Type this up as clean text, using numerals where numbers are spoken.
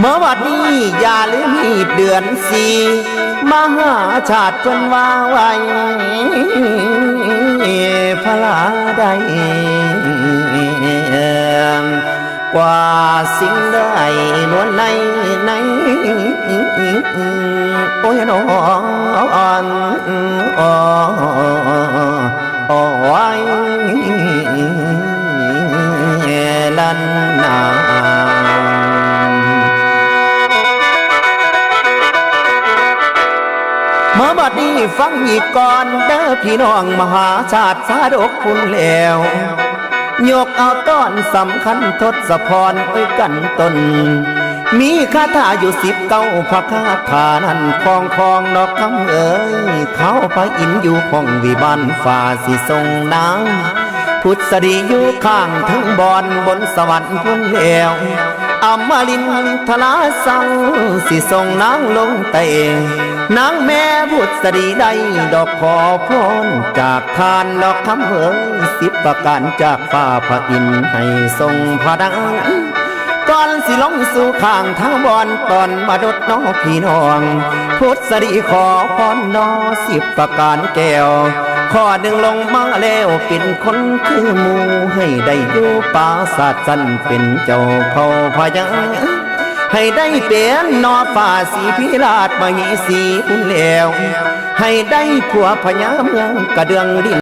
เมื่อวันนี้อย่าลืมมีเดือนสี่มหาชาติเพิ่นว่าไว้พระลาได้กว่าสิ่งใดล้วนในโอ้ยนอนไว้ลันนาเมื่อบัดนี้ฟังอีกก่อนเด้อพี่น้องมหาชาติสาดกคุณแล้วยกเอาต้อนสำคัญทศพรไว้กันตนมีคาถาอยู่19พระคาถานั้นคองดอกคำเอ๋ยเขาพระอินทร์อยู่ห้องวิมานฟ้าสิทรงนางพุทธดีอยู่ข้างทั้งบอนบนสวรรค์พุ่นแล้วอมรินทราสังสิทรงนางลงเตนางแม่พุทธดีได้ดอกขอพรจากทานดอกคำเอ๋ย10ประการจากฟ้าพระอินทร์ให้ทรงพระดังก่อนสิลงสู่ข้างทั้งบอนตอนมาดดน้อพี่น้องพุทธดีขอพรน้อ10ประการแก้วข้อหนึ่งลงมาแล้วเป็นคนคือหมูให้ได้อยู่ป่าศาสตร์สันเป็นเจ้าเผ่าพญาให้ได้เป็นนอฝ่าสีพิราชมหีสีคุณแล้วให้ได้ผัวพญาเมืองกระเดืองดิน